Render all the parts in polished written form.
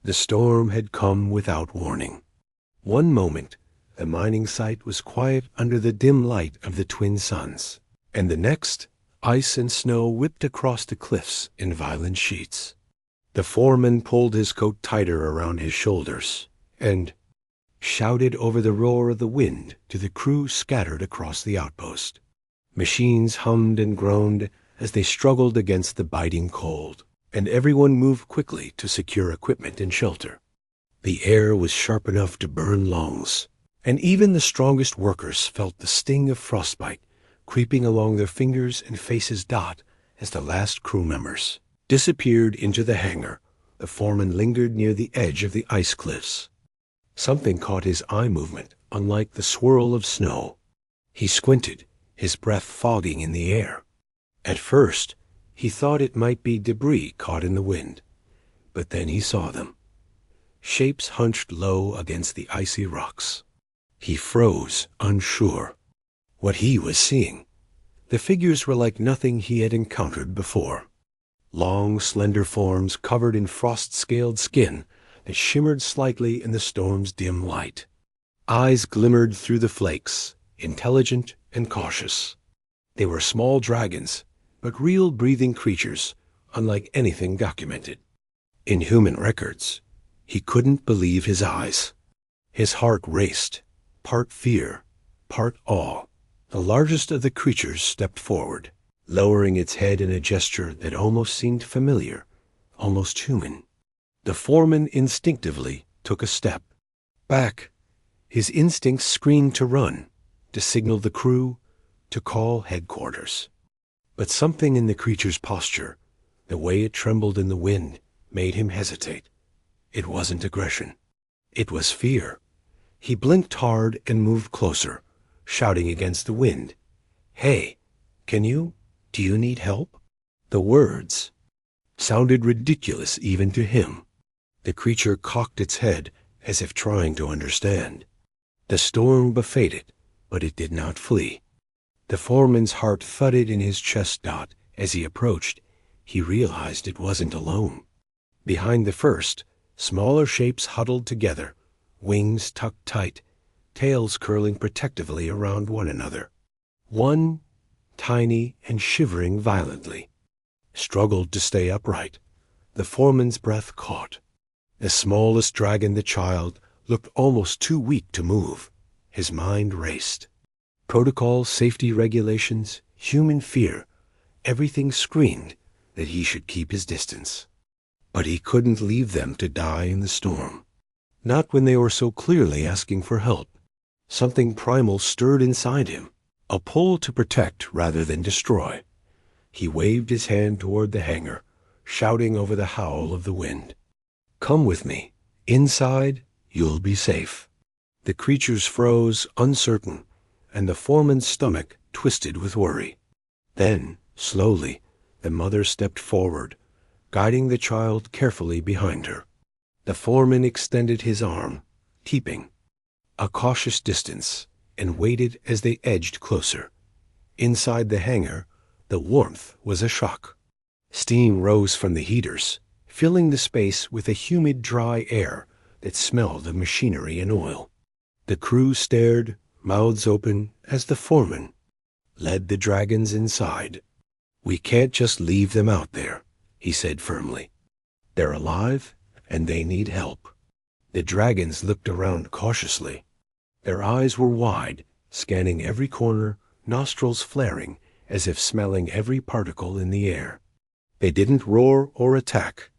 The storm had come without warning. One moment, the mining site was quiet under the dim light of the twin suns, and the next, ice and snow whipped across the cliffs in violent sheets. The foreman pulled his coat tighter around his shoulders and shouted over the roar of the wind to the crew scattered across the outpost. Machines hummed and groaned as they struggled against the biting cold, and everyone moved quickly to secure equipment and shelter. The air was sharp enough to burn lungs, and even the strongest workers felt the sting of frostbite creeping along their fingers and faces. As the last crew members disappeared into the hangar, the foreman lingered near the edge of the ice cliffs. Something caught his eye movement, unlike the swirl of snow. He squinted, his breath fogging in the air. At first, he thought it might be debris caught in the wind, but then he saw them. Shapes hunched low against the icy rocks. He froze, unsure. What he was seeing, the figures were like nothing he had encountered before. Long, slender forms covered in frost-scaled skin that shimmered slightly in the storm's dim light. Eyes glimmered through the flakes, intelligent and cautious. They were small dragons, but real breathing creatures, unlike anything documented. In human records, he couldn't believe his eyes. His heart raced, part fear, part awe. The largest of the creatures stepped forward, lowering its head in a gesture that almost seemed familiar, almost human. The foreman instinctively took a step back. His instincts screamed to run, to signal the crew, to call headquarters. But something in the creature's posture, the way it trembled in the wind, made him hesitate. It wasn't aggression. It was fear. He blinked hard and moved closer, shouting against the wind, "Hey, do you need help?" The words sounded ridiculous even to him. The creature cocked its head as if trying to understand. The storm buffeted it, but it did not flee. The foreman's heart thudded in his chest. As he approached, he realized it wasn't alone. Behind the first, smaller shapes huddled together, wings tucked tight, tails curling protectively around one another. One, tiny and shivering violently, struggled to stay upright. The foreman's breath caught. The smallest dragon, the child, looked almost too weak to move. His mind raced. Protocol, safety regulations, human fear, everything screamed that he should keep his distance. But he couldn't leave them to die in the storm. Not when they were so clearly asking for help. Something primal stirred inside him, a pull to protect rather than destroy. He waved his hand toward the hangar, shouting over the howl of the wind, "Come with me. Inside, you'll be safe." The creatures froze, uncertain, and the foreman's stomach twisted with worry. Then, slowly, the mother stepped forward, guiding the child carefully behind her. The foreman extended his arm, keeping a cautious distance, and waited as they edged closer. Inside the hangar, the warmth was a shock. Steam rose from the heaters, filling the space with a humid, dry air that smelled of machinery and oil. The crew stared, mouths open, as the foreman led the dragons inside. "We can't just leave them out there," he said firmly. "They're alive, and they need help." The dragons looked around cautiously. Their eyes were wide, scanning every corner, nostrils flaring, as if smelling every particle in the air. They didn't roar or attack.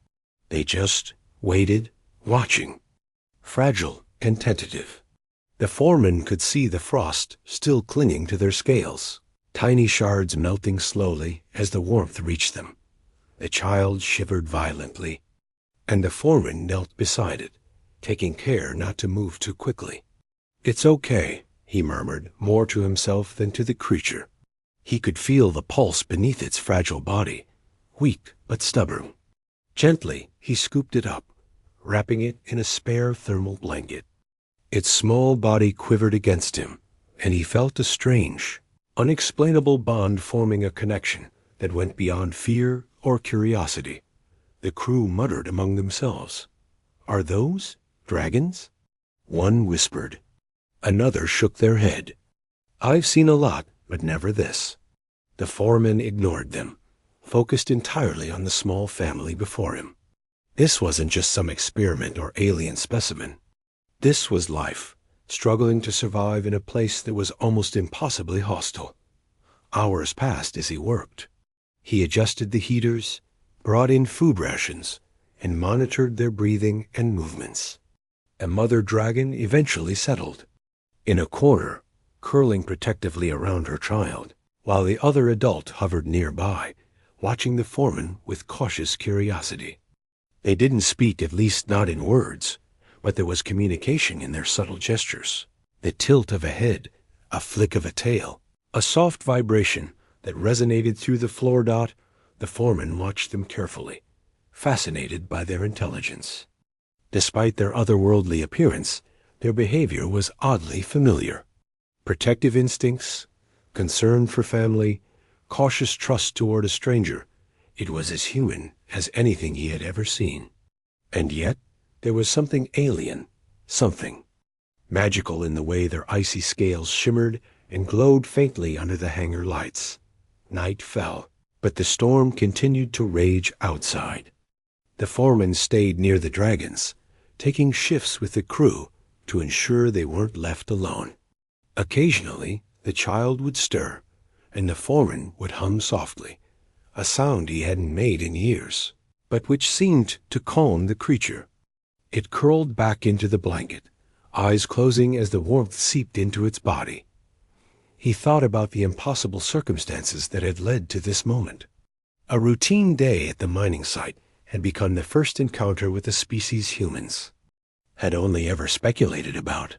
They just waited, watching, fragile and tentative. The foreman could see the frost still clinging to their scales, tiny shards melting slowly as the warmth reached them. The child shivered violently, and the foreman knelt beside it, taking care not to move too quickly. "It's okay," he murmured, more to himself than to the creature. He could feel the pulse beneath its fragile body, weak but stubborn. Gently, he scooped it up, wrapping it in a spare thermal blanket. Its small body quivered against him, and he felt a strange, unexplainable bond forming a connection that went beyond fear or curiosity. The crew muttered among themselves, "Are those dragons?" One whispered. Another shook their head. "I've seen a lot, but never this." The foreman ignored them, focused entirely on the small family before him. This wasn't just some experiment or alien specimen. This was life, struggling to survive in a place that was almost impossibly hostile. Hours passed as he worked. He adjusted the heaters, brought in food rations, and monitored their breathing and movements. A mother dragon eventually settled in a corner, curling protectively around her child, while the other adult hovered nearby, watching the foreman with cautious curiosity. They didn't speak, at least not in words, but there was communication in their subtle gestures. The tilt of a head, a flick of a tail, a soft vibration that resonated through the floor dot. The foreman watched them carefully, fascinated by their intelligence. Despite their otherworldly appearance, their behavior was oddly familiar. Protective instincts, concern for family, cautious trust toward a stranger. It was as human as anything he had ever seen. And yet, there was something alien, something magical in the way their icy scales shimmered and glowed faintly under the hangar lights. Night fell, but the storm continued to rage outside. The foreman stayed near the dragons, taking shifts with the crew to ensure they weren't left alone. Occasionally, the child would stir, and the foreman would hum softly, a sound he hadn't made in years, but which seemed to calm the creature. It curled back into the blanket, eyes closing as the warmth seeped into its body. He thought about the impossible circumstances that had led to this moment. A routine day at the mining site had become the first encounter with a species humans had only ever speculated about.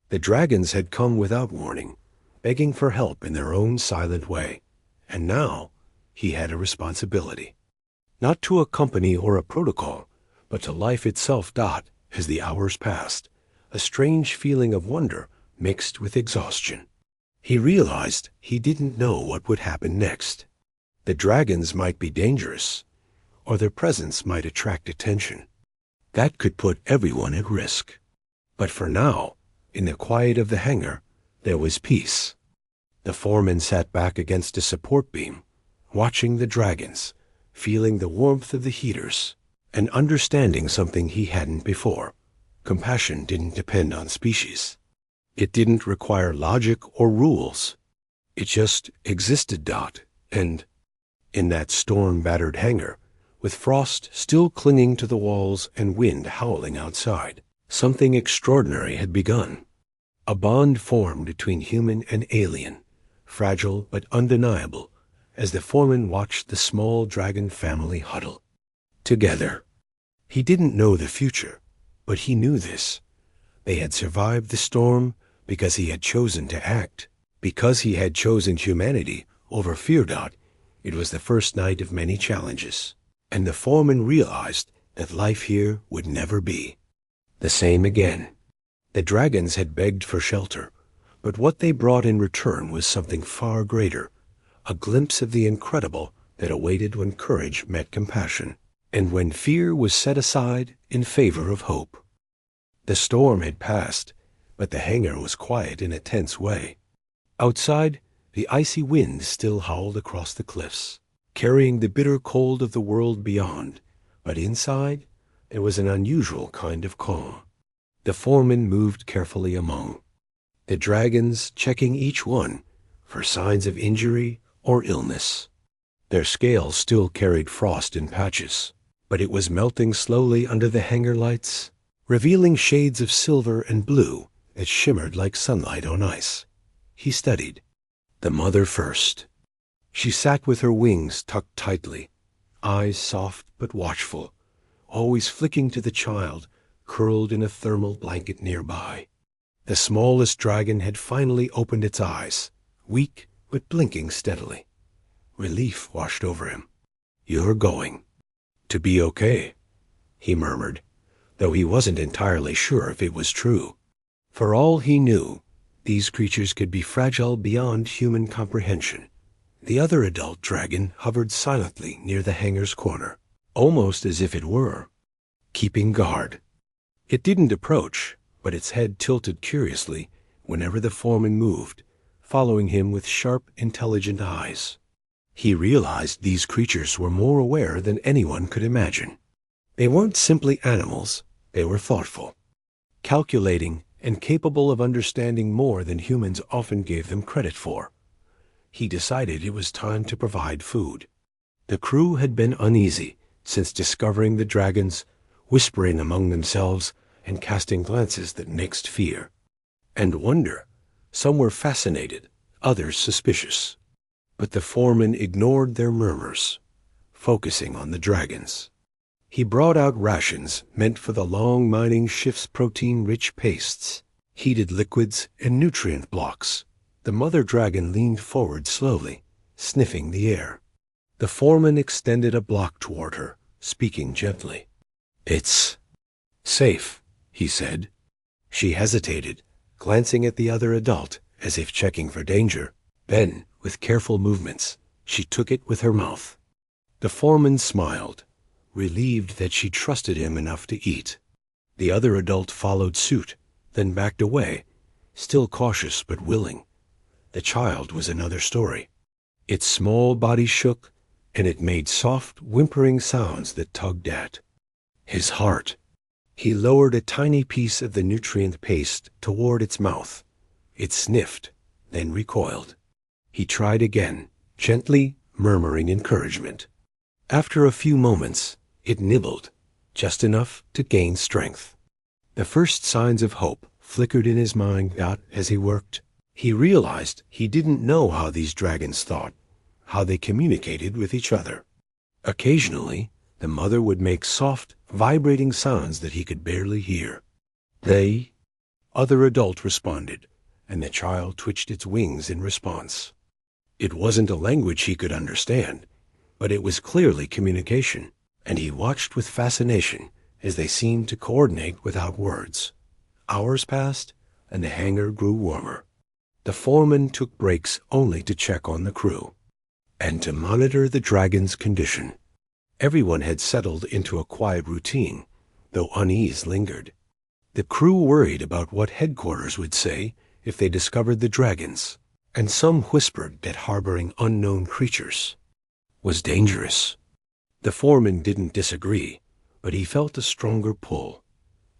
The dragons had come without warning, begging for help in their own silent way, and now he had a responsibility. Not to a company or a protocol, but to life itself. As the hours passed, a strange feeling of wonder mixed with exhaustion. He realized he didn't know what would happen next. The dragons might be dangerous, or their presence might attract attention. That could put everyone at risk. But for now, in the quiet of the hangar, there was peace. The foreman sat back against a support beam, watching the dragons, feeling the warmth of the heaters, and understanding something he hadn't before. Compassion didn't depend on species. It didn't require logic or rules. It just existed. And in that storm-battered hangar, with frost still clinging to the walls and wind howling outside, something extraordinary had begun. A bond formed between human and alien, fragile but undeniable, as the foreman watched the small dragon family huddle together. He didn't know the future, but he knew this. They had survived the storm because he had chosen to act, because he had chosen humanity over fear. It was the first night of many challenges, and the foreman realized that life here would never be the same again. The dragons had begged for shelter, but what they brought in return was something far greater, a glimpse of the incredible that awaited when courage met compassion, and when fear was set aside in favor of hope. The storm had passed, but the hangar was quiet in a tense way. Outside, the icy wind still howled across the cliffs, carrying the bitter cold of the world beyond, but inside there was an unusual kind of calm. The foreman moved carefully among the dragons, checking each one for signs of injury or illness. Their scales still carried frost in patches, but it was melting slowly under the hangar lights, revealing shades of silver and blue that shimmered like sunlight on ice. He studied the mother first. She sat with her wings tucked tightly, eyes soft but watchful, always flicking to the child curled in a thermal blanket nearby. The smallest dragon had finally opened its eyes, weak but blinking steadily. Relief washed over him. "You're going to be okay," he murmured, though he wasn't entirely sure if it was true. For all he knew, these creatures could be fragile beyond human comprehension. The other adult dragon hovered silently near the hangar's corner, almost as if it were keeping guard. It didn't approach, but its head tilted curiously whenever the foreman moved, following him with sharp, intelligent eyes. He realized these creatures were more aware than anyone could imagine. They weren't simply animals, they were thoughtful, calculating, and capable of understanding more than humans often gave them credit for. He decided it was time to provide food. The crew had been uneasy since discovering the dragons, whispering among themselves and casting glances that mixed fear and wonder. Some were fascinated, others suspicious. But the foreman ignored their murmurs, focusing on the dragons. He brought out rations meant for the long mining shift's protein-rich pastes, heated liquids, and nutrient blocks. The mother dragon leaned forward slowly, sniffing the air. The foreman extended a block toward her, speaking gently. "It's safe," he said. She hesitated, glancing at the other adult as if checking for danger. Then, with careful movements, she took it with her mouth. The foreman smiled, relieved that she trusted him enough to eat. The other adult followed suit, then backed away, still cautious but willing. The child was another story. Its small body shook, and it made soft, whimpering sounds that tugged at his heart. He lowered a tiny piece of the nutrient paste toward its mouth. It sniffed, then recoiled. He tried again, gently murmuring encouragement. After a few moments, it nibbled, just enough to gain strength. The first signs of hope flickered in his mind as he worked. He realized he didn't know how these dragons thought, how they communicated with each other. Occasionally, the mother would make soft, vibrating sounds that he could barely hear. Other adult responded, and the child twitched its wings in response. It wasn't a language he could understand, but it was clearly communication, and he watched with fascination as they seemed to coordinate without words. Hours passed, and the hangar grew warmer. The foreman took breaks only to check on the crew and to monitor the dragon's condition. Everyone had settled into a quiet routine, though unease lingered. The crew worried about what headquarters would say if they discovered the dragons, and some whispered that harboring unknown creatures was dangerous. The foreman didn't disagree, but he felt a stronger pull.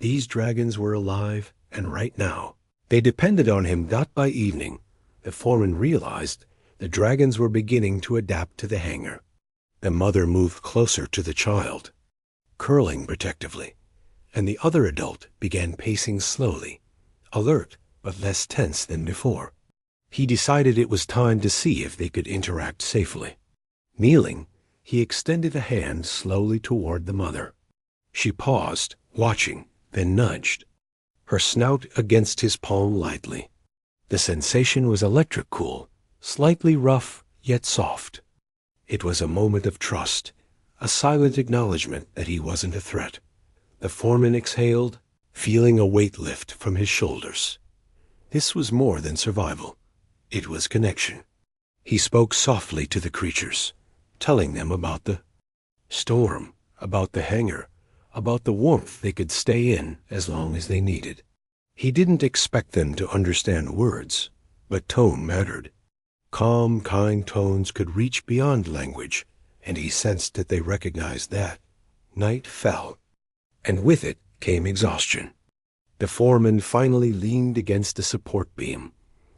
These dragons were alive, and right now, they depended on him. By evening, the foreman realized the dragons were beginning to adapt to the hangar. The mother moved closer to the child, curling protectively, and the other adult began pacing slowly, alert but less tense than before. He decided it was time to see if they could interact safely. Kneeling, he extended a hand slowly toward the mother. She paused, watching, then nudged, her snout against his palm lightly. The sensation was electric cool, slightly rough yet soft. It was a moment of trust, a silent acknowledgement that he wasn't a threat. The foreman exhaled, feeling a weight lift from his shoulders. This was more than survival. It was connection. He spoke softly to the creatures, telling them about the storm, about the hangar, about the warmth they could stay in as long as they needed. He didn't expect them to understand words, but tone mattered. Calm, kind tones could reach beyond language, and he sensed that they recognized that. Night fell, and with it came exhaustion. The foreman finally leaned against a support beam,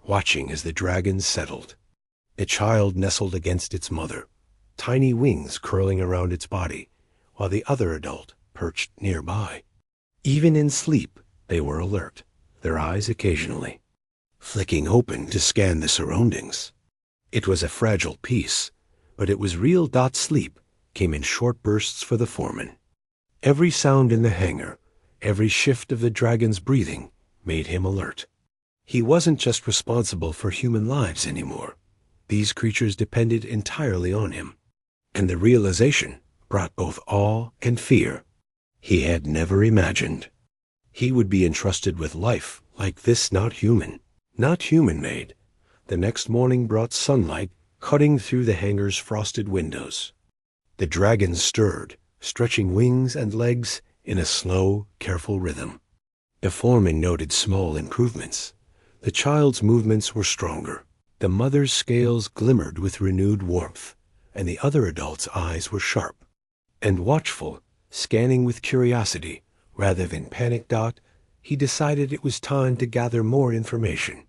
watching as the dragons settled. The child nestled against its mother, tiny wings curling around its body, while the other adult perched nearby. Even in sleep, they were alert, their eyes occasionally flicking open to scan the surroundings. It was a fragile peace, but it was real. Sleep came in short bursts for the foreman. Every sound in the hangar, every shift of the dragon's breathing, made him alert. He wasn't just responsible for human lives anymore. These creatures depended entirely on him, and the realization brought both awe and fear. He had never imagined he would be entrusted with life like this, not human-made. The next morning brought sunlight cutting through the hangar's frosted windows. The dragons stirred, stretching wings and legs in a slow, careful rhythm. The foreman noted small improvements. The child's movements were stronger. The mother's scales glimmered with renewed warmth, and the other adult's eyes were sharp and watchful, scanning with curiosity rather than panic. He decided it was time to gather more information.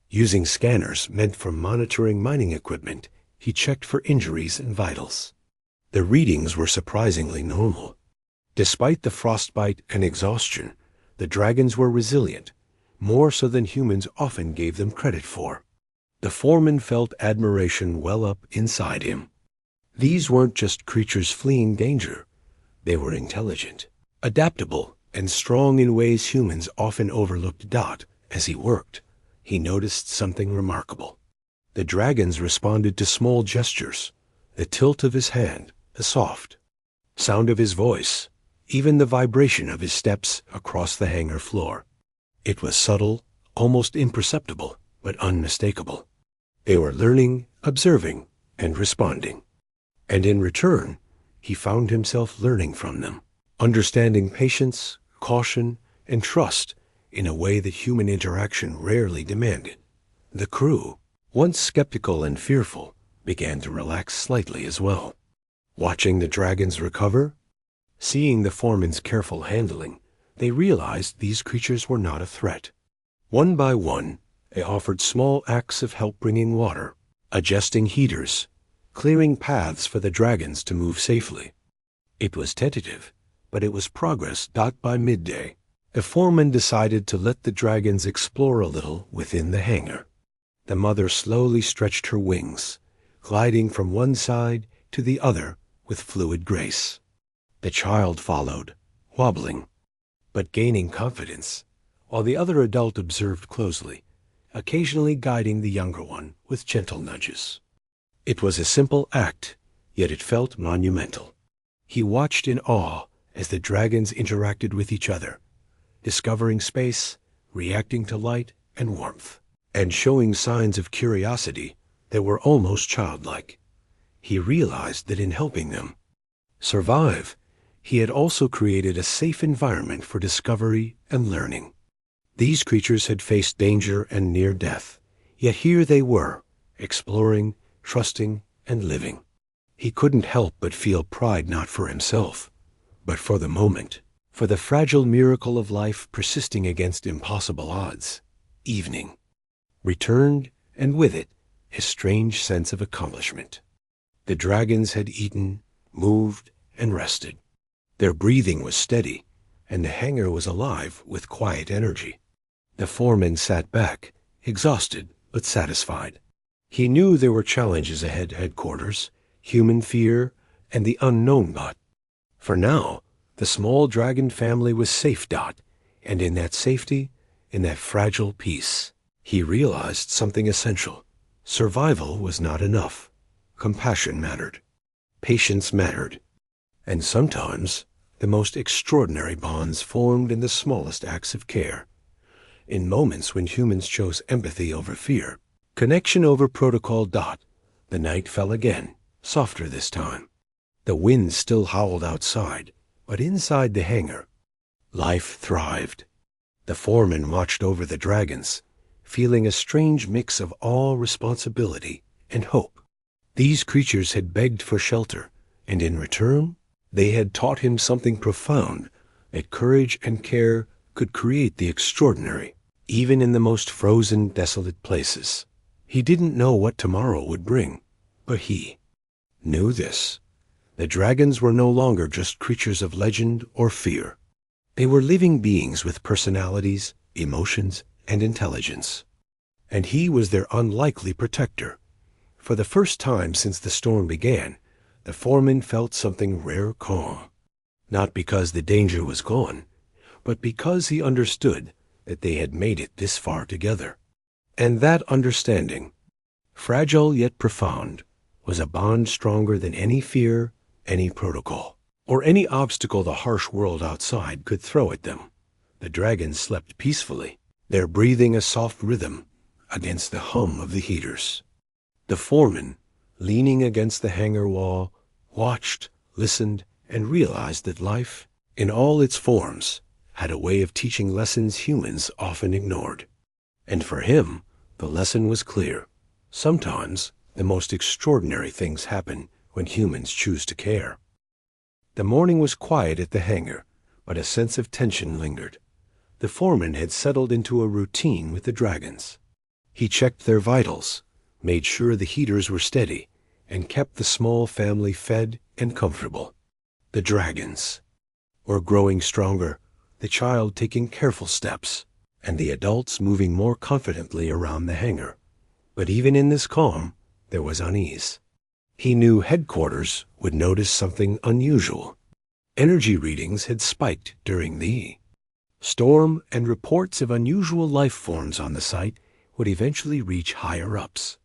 Using scanners meant for monitoring mining equipment, he checked for injuries and vitals. The readings were surprisingly normal. Despite the frostbite and exhaustion, the dragons were resilient, more so than humans often gave them credit for. The foreman felt admiration well up inside him. These weren't just creatures fleeing danger. They were intelligent, adaptable, and strong in ways humans often overlooked. As he worked, he noticed something remarkable. The dragons responded to small gestures, the tilt of his hand, the soft sound of his voice, even the vibration of his steps across the hangar floor. It was subtle, almost imperceptible, but unmistakable. They were learning, observing, and responding. And in return, he found himself learning from them, understanding patience, caution, and trust in a way that human interaction rarely demanded. The crew, once skeptical and fearful, began to relax slightly as well. Watching the dragons recover, seeing the foreman's careful handling, they realized these creatures were not a threat. One by one, they offered small acts of help, bringing water, adjusting heaters, clearing paths for the dragons to move safely. It was tentative, but it was progress. By midday, the foreman decided to let the dragons explore a little within the hangar. The mother slowly stretched her wings, gliding from one side to the other with fluid grace. The child followed, wobbling, but gaining confidence, while the other adult observed closely, occasionally guiding the younger one with gentle nudges. It was a simple act, yet it felt monumental. He watched in awe as the dragons interacted with each other, discovering space, reacting to light and warmth, and showing signs of curiosity that were almost childlike. He realized that in helping them survive, he had also created a safe environment for discovery and learning. These creatures had faced danger and near death, yet here they were, exploring, trusting, and living. He couldn't help but feel pride, not for himself, but for the moment, for the fragile miracle of life persisting against impossible odds. Evening returned, and with it, a strange sense of accomplishment. The dragons had eaten, moved, and rested. Their breathing was steady, and the hangar was alive with quiet energy. The foreman sat back, exhausted but satisfied. He knew there were challenges ahead: headquarters, human fear, and the unknown. But for now, the small dragon family was safe. And in that safety, in that fragile peace, he realized something essential. Survival was not enough. Compassion mattered. Patience mattered. And sometimes, the most extraordinary bonds formed in the smallest acts of care. In moments when humans chose empathy over fear, connection over protocol. The night fell again, softer this time. The wind still howled outside, but inside the hangar, life thrived. The foreman watched over the dragons, feeling a strange mix of awe, responsibility, and hope. These creatures had begged for shelter, and in return, they had taught him something profound, that courage and care could create the extraordinary, even in the most frozen, desolate places. He didn't know what tomorrow would bring, but he knew this. The dragons were no longer just creatures of legend or fear. They were living beings with personalities, emotions, and intelligence. And he was their unlikely protector. For the first time since the storm began, the foreman felt something rare calm. Not because the danger was gone, but because he understood that they had made it this far together. And that understanding, fragile yet profound, was a bond stronger than any fear, any protocol, or any obstacle the harsh world outside could throw at them. The dragons slept peacefully, their breathing a soft rhythm against the hum of the heaters. The foreman, leaning against the hangar wall, watched, listened, and realized that life, in all its forms, had a way of teaching lessons humans often ignored. And for him, the lesson was clear. Sometimes the most extraordinary things happen when humans choose to care. The morning was quiet at the hangar, but a sense of tension lingered. The foreman had settled into a routine with the dragons. He checked their vitals, made sure the heaters were steady, and kept the small family fed and comfortable. The dragons were growing stronger, the child taking careful steps, and the adults moving more confidently around the hangar. But even in this calm, there was unease. He knew headquarters would notice something unusual. Energy readings had spiked during the storm, and reports of unusual life forms on the site would eventually reach higher-ups.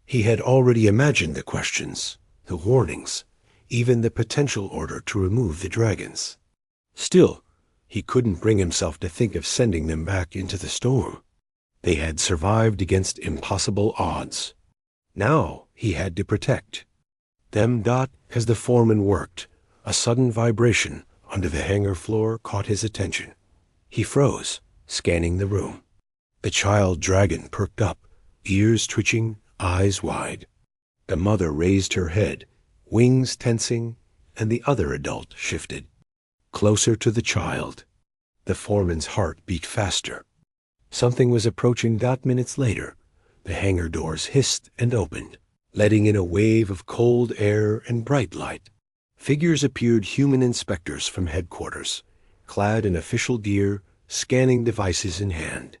He had already imagined the questions, the warnings, even the potential order to remove the dragons. Still, he couldn't bring himself to think of sending them back into the storm. They had survived against impossible odds. Now he had to protect them. As the foreman worked, a sudden vibration under the hangar floor caught his attention. He froze, scanning the room. The child dragon perked up, ears twitching, eyes wide. The mother raised her head, wings tensing, and the other adult shifted closer to the child. The foreman's heart beat faster. Something was approaching. Minutes later, the hangar doors hissed and opened, letting in a wave of cold air and bright light. Figures appeared, human inspectors from headquarters, clad in official gear, scanning devices in hand.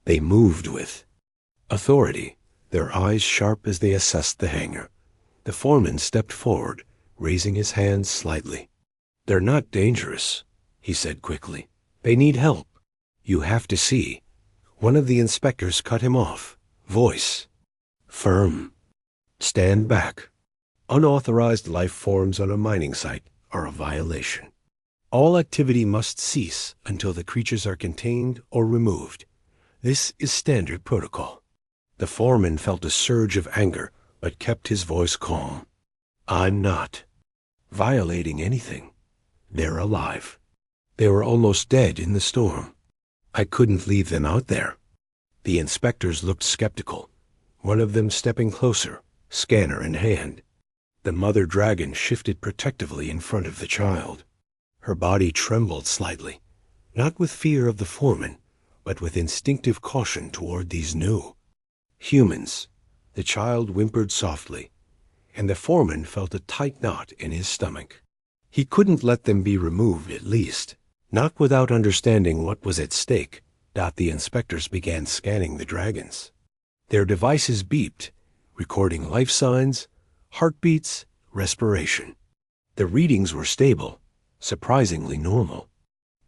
They moved with authority, their eyes sharp as they assessed the hangar. The foreman stepped forward, raising his hands slightly. "They're not dangerous," he said quickly. "They need help. You have to see." One of the inspectors cut him off, voice firm. "Stand back. Unauthorized life forms on a mining site are a violation. All activity must cease until the creatures are contained or removed. This is standard protocol." The foreman felt a surge of anger, but kept his voice calm. "I'm not violating anything. They're alive. They were almost dead in the storm. I couldn't leave them out there." The inspectors looked skeptical, one of them stepping closer, scanner in hand. The mother dragon shifted protectively in front of the child. Her body trembled slightly, not with fear of the foreman, but with instinctive caution toward these new humans. The child whimpered softly, and the foreman felt a tight knot in his stomach. He couldn't let them be removed, at least, not without understanding what was at stake. The inspectors began scanning the dragons. Their devices beeped, recording life signs, heartbeats, respiration. The readings were stable, surprisingly normal.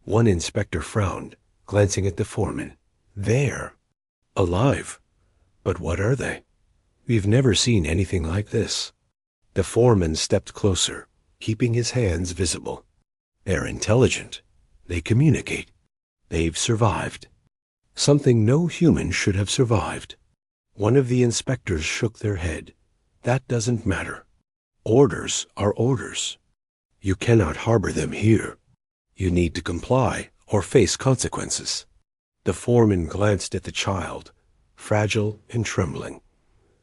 One inspector frowned, glancing at the foreman. "They're alive. But what are they? We've never seen anything like this." The foreman stepped closer, keeping his hands visible. "They're intelligent. They communicate. They've survived. Something no human should have survived." One of the inspectors shook their head. "That doesn't matter. Orders are orders. You cannot harbor them here. You need to comply or face consequences." The foreman glanced at the child, fragile and trembling,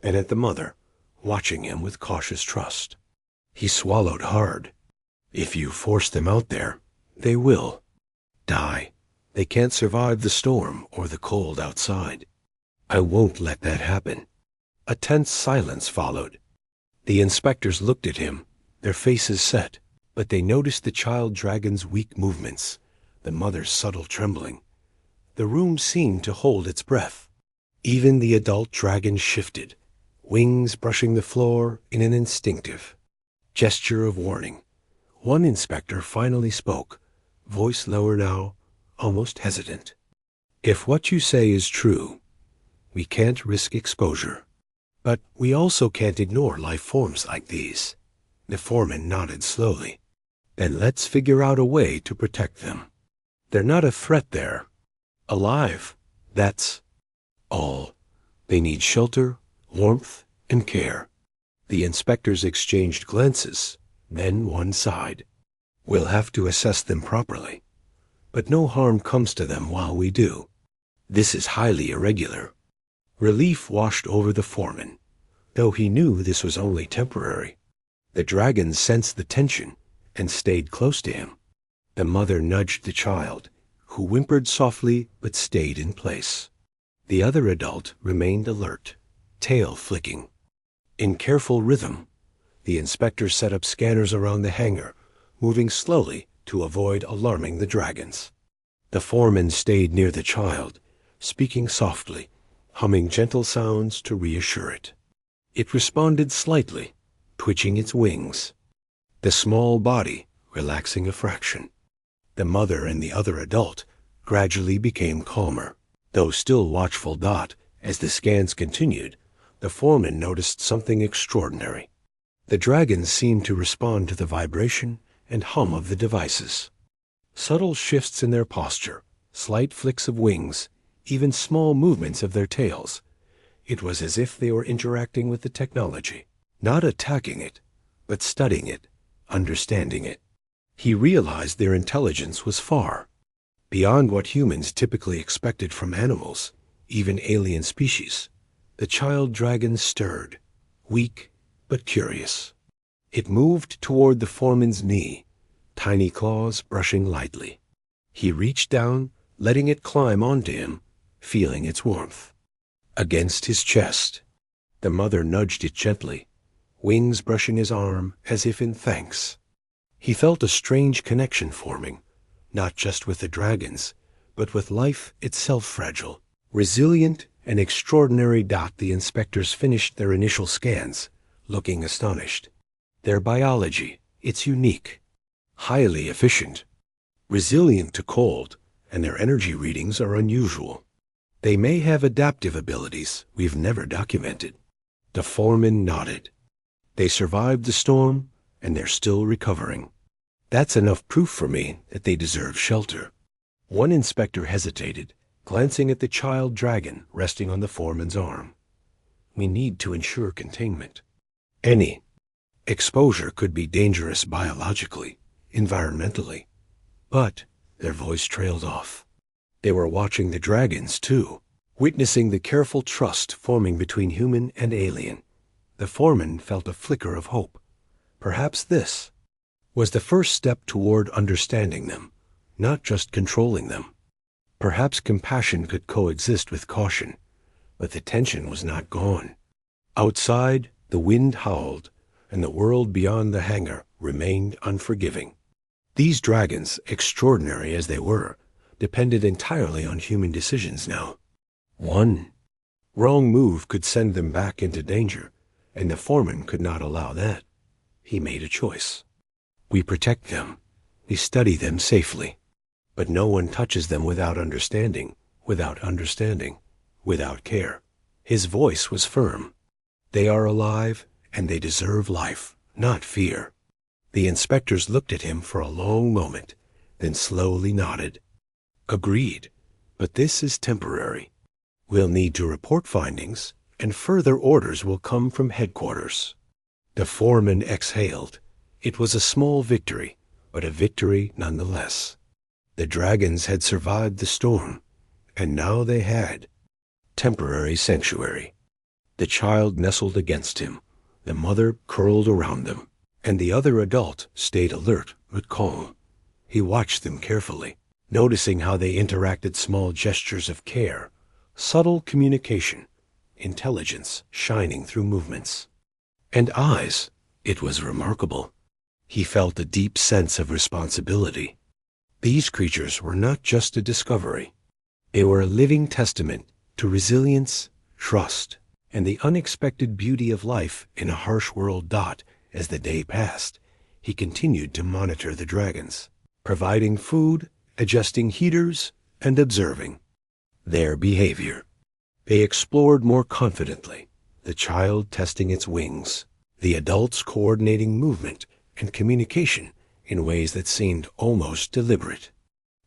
and at the mother, watching him with cautious trust. He swallowed hard. "If you force them out there, they will die. They can't survive the storm or the cold outside. I won't let that happen." A tense silence followed. The inspectors looked at him, their faces set, but they noticed the child dragon's weak movements, the mother's subtle trembling. The room seemed to hold its breath. Even the adult dragon shifted, wings brushing the floor in an instinctive gesture of warning. One inspector finally spoke, voice lower now, almost hesitant. "If what you say is true, we can't risk exposure. But we also can't ignore life forms like these." The foreman nodded slowly. "Then let's figure out a way to protect them. They're not a threat there. Alive, that's all. They need shelter, warmth, and care." The inspectors exchanged glances, then one sighed. We'll have to assess them properly, but no harm comes to them while we do. This is highly irregular. Relief washed over the foreman, though he knew this was only temporary. The dragon sensed the tension and stayed close to him. The mother nudged the child, who whimpered softly but stayed in place. The other adult remained alert, tail flicking. In careful rhythm, the inspector set up scanners around the hangar, moving slowly to avoid alarming the dragons. The foreman stayed near the child, speaking softly, humming gentle sounds to reassure it. It responded slightly, twitching its wings, the small body relaxing a fraction. The mother and the other adult gradually became calmer. Though still watchful, as the scans continued, the foreman noticed something extraordinary. The dragons seemed to respond to the vibration and hum of the devices. Subtle shifts in their posture, slight flicks of wings, even small movements of their tails. It was as if they were interacting with the technology, not attacking it, but studying it, understanding it. He realized their intelligence was far beyond what humans typically expected from animals, even alien species. The child dragon stirred, weak but curious. It moved toward the foreman's knee, tiny claws brushing lightly. He reached down, letting it climb onto him, feeling its warmth. Against his chest, the mother nudged it gently, wings brushing his arm as if in thanks. He felt a strange connection forming, not just with the dragons, but with life itself, fragile, resilient, and extraordinary. The inspectors finished their initial scans, looking astonished. Their biology, it's unique, highly efficient, resilient to cold, and their energy readings are unusual. They may have adaptive abilities we've never documented. The foreman nodded. They survived the storm, and they're still recovering. That's enough proof for me that they deserve shelter. One inspector hesitated, glancing at the child dragon resting on the foreman's arm. We need to ensure containment. Any exposure could be dangerous biologically, environmentally. But their voice trailed off. They were watching the dragons, too, witnessing the careful trust forming between human and alien. The foreman felt a flicker of hope. Perhaps this was the first step toward understanding them, not just controlling them. Perhaps compassion could coexist with caution, but the tension was not gone. Outside, the wind howled, and the world beyond the hangar remained unforgiving. These dragons, extraordinary as they were, depended entirely on human decisions now. One wrong move could send them back into danger, and the foreman could not allow that. He made a choice. We protect them. We study them safely. But no one touches them without understanding, without care. His voice was firm. They are alive, and they deserve life, not fear. The inspectors looked at him for a long moment, then slowly nodded. Agreed, but this is temporary. We'll need to report findings, and further orders will come from headquarters. The foreman exhaled. It was a small victory, but a victory nonetheless. The dragons had survived the storm, and now they had temporary sanctuary. The child nestled against him, the mother curled around them, and the other adult stayed alert but calm. He watched them carefully, noticing how they interacted, small gestures of care, subtle communication, intelligence shining through movements. And eyes, it was remarkable. He felt a deep sense of responsibility. These creatures were not just a discovery. They were a living testament to resilience, trust, and the unexpected beauty of life in a harsh world. As the day passed, he continued to monitor the dragons, providing food, adjusting heaters, and observing their behavior. They explored more confidently, the child testing its wings, the adults coordinating movement and communication in ways that seemed almost deliberate.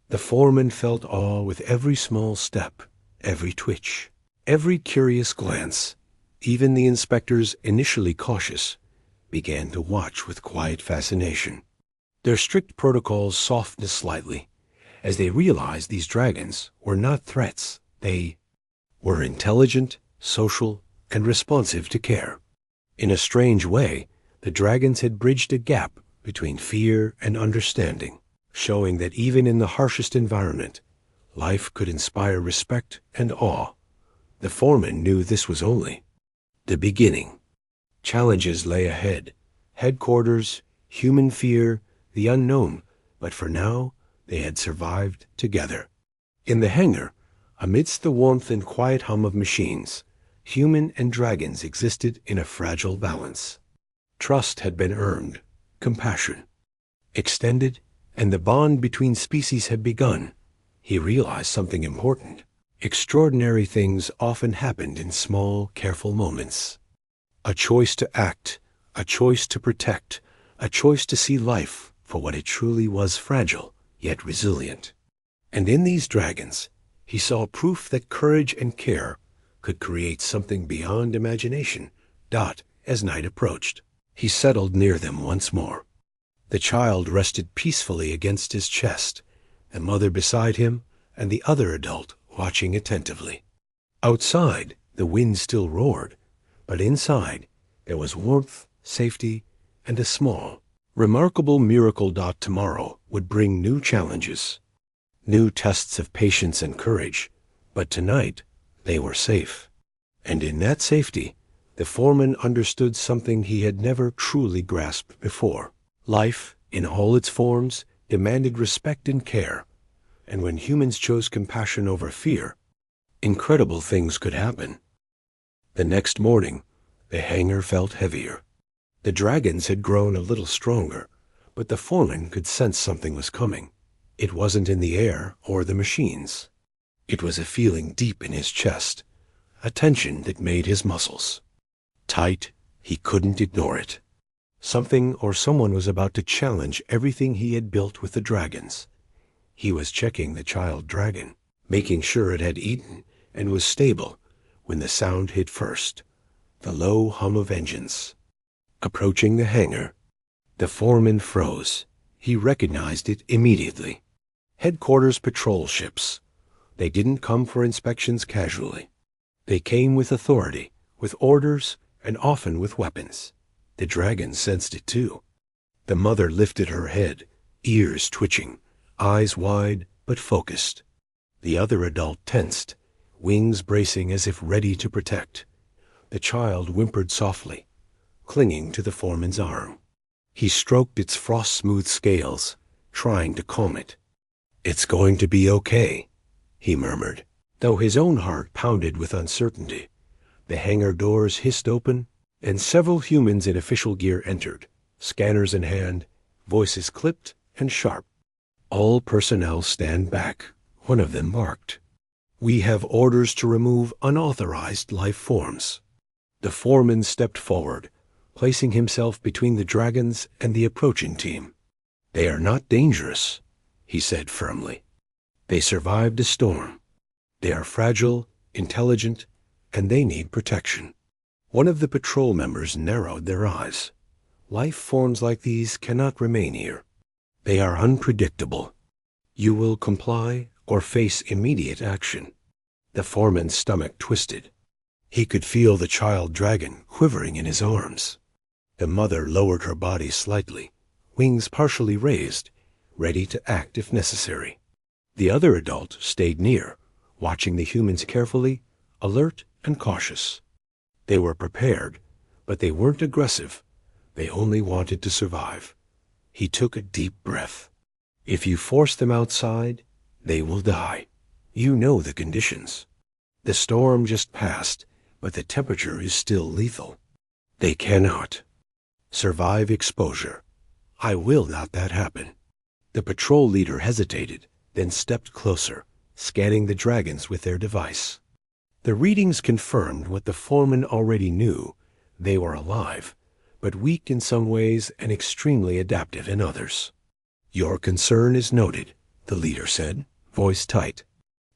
The foreman felt awe with every small step, every twitch, every curious glance. Even the inspectors, initially cautious, began to watch with quiet fascination. Their strict protocols softened slightly as they realized these dragons were not threats. They were intelligent, social, and responsive to care. In a strange way, the dragons had bridged a gap between fear and understanding, showing that even in the harshest environment, life could inspire respect and awe. The foreman knew this was only the beginning. Challenges lay ahead: headquarters, human fear, the unknown, but for now they had survived together. In the hangar, amidst the warmth and quiet hum of machines, human and dragons existed in a fragile balance. Trust had been earned, compassion extended, and the bond between species had begun. He realized something important. Extraordinary things often happened in small, careful moments. A choice to act, a choice to protect, a choice to see life for what it truly was: fragile, yet resilient. And in these dragons, he saw proof that courage and care could create something beyond imagination. As night approached, he settled near them once more. The child rested peacefully against his chest, the mother beside him, and the other adult watching attentively. Outside, the wind still roared, but inside there was warmth, safety, and a small, remarkable miracle. Tomorrow would bring new challenges, new tests of patience and courage, but tonight they were safe. And in that safety, the foreman understood something he had never truly grasped before. Life, in all its forms, demanded respect and care, and when humans chose compassion over fear, incredible things could happen. The next morning, the hangar felt heavier. The dragons had grown a little stronger, but the foreman could sense something was coming. It wasn't in the air or the machines. It was a feeling deep in his chest, a tension that made his muscles tight. He couldn't ignore it. Something or someone was about to challenge everything he had built with the dragons. He was checking the child dragon, making sure it had eaten and was stable, when the sound hit first: the low hum of engines. Approaching the hangar, the foreman froze. He recognized it immediately. Headquarters patrol ships. They didn't come for inspections casually. They came with authority, with orders, and often with weapons. The dragon sensed it too. The mother lifted her head, ears twitching, eyes wide but focused. The other adult tensed, wings bracing as if ready to protect. The child whimpered softly, clinging to the foreman's arm. He stroked its frost-smooth scales, trying to calm it. "It's going to be okay," he murmured, though his own heart pounded with uncertainty. The hangar doors hissed open, and several humans in official gear entered, scanners in hand, voices clipped and sharp. "All personnel stand back," one of them barked. "We have orders to remove unauthorized life forms." The foreman stepped forward, placing himself between the dragons and the approaching team. "They are not dangerous," he said firmly. "They survived a storm. They are fragile, intelligent, and they need protection." One of the patrol members narrowed their eyes. "Life forms like these cannot remain here. They are unpredictable. You will comply or face immediate action." The foreman's stomach twisted. He could feel the child dragon quivering in his arms. The mother lowered her body slightly, wings partially raised, ready to act if necessary. The other adult stayed near, watching the humans carefully, alert and cautious. They were prepared, but they weren't aggressive. They only wanted to survive. He took a deep breath. "If you force them outside, they will die. You know the conditions. The storm just passed, but the temperature is still lethal. They cannot survive exposure. I will not that happen." The patrol leader hesitated, then stepped closer, scanning the dragons with their device. The readings confirmed what the foreman already knew. They were alive, but weak in some ways and extremely adaptive in others. "Your concern is noted," the leader said, voice tight.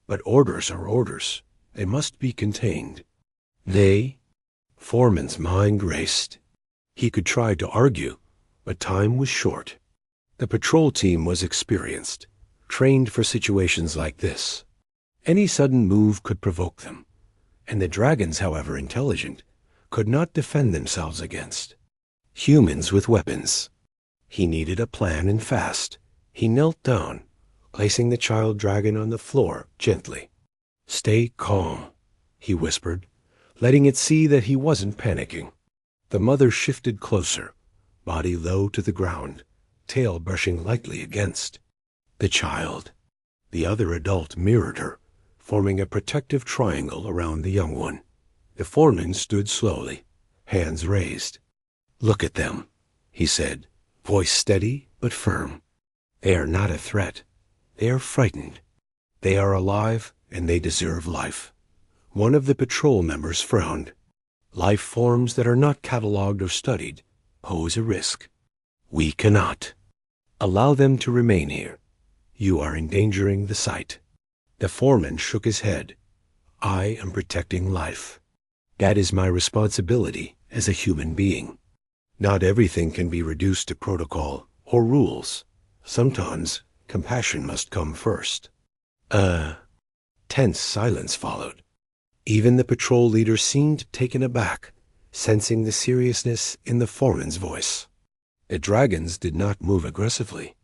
"But orders are orders. They must be contained." Foreman's mind raced. He could try to argue, but time was short. The patrol team was experienced, trained for situations like this. Any sudden move could provoke them, and the dragons, however intelligent, could not defend themselves against humans with weapons. He needed a plan, and fast. He knelt down, placing the child dragon on the floor gently. "Stay calm," he whispered, letting it see that he wasn't panicking. The mother shifted closer, body low to the ground, tail brushing lightly against the child. The other adult mirrored her, forming a protective triangle around the young one. The foreman stood slowly, hands raised. "Look at them," he said, voice steady but firm. "They are not a threat. They are frightened. They are alive, and they deserve life." One of the patrol members frowned. "Life forms that are not catalogued or studied pose a risk. We cannot allow them to remain here. You are endangering the site." The foreman shook his head. "I am protecting life. That is my responsibility as a human being. Not everything can be reduced to protocol or rules. Sometimes compassion must come first." Tense silence followed. Even the patrol leader seemed taken aback, sensing the seriousness in the foreman's voice. The dragons did not move aggressively.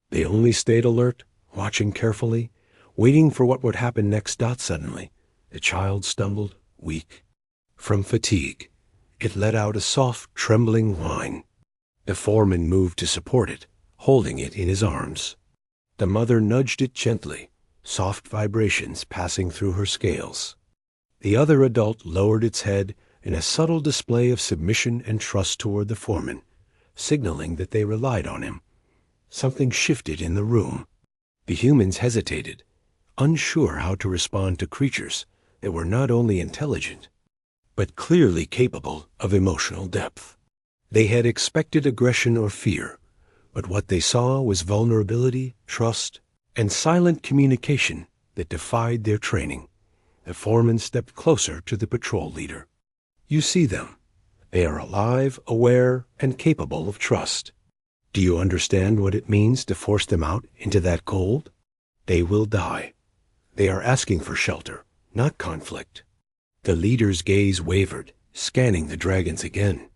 They only stayed alert, watching carefully, waiting for what would happen next. Suddenly, the child stumbled, weak. From fatigue, it let out a soft, trembling whine. The foreman moved to support it, holding it in his arms. The mother nudged it gently, soft vibrations passing through her scales. The other adult lowered its head in a subtle display of submission and trust toward the foreman, signaling that they relied on him. Something shifted in the room. The humans hesitated, unsure how to respond to creatures that were not only intelligent, but clearly capable of emotional depth. They had expected aggression or fear, but what they saw was vulnerability, trust, and silent communication that defied their training. The foreman stepped closer to the patrol leader. "You see them. They are alive, aware, and capable of trust. Do you understand what it means to force them out into that cold? They will die. They are asking for shelter, not conflict." The leader's gaze wavered, scanning the dragons again.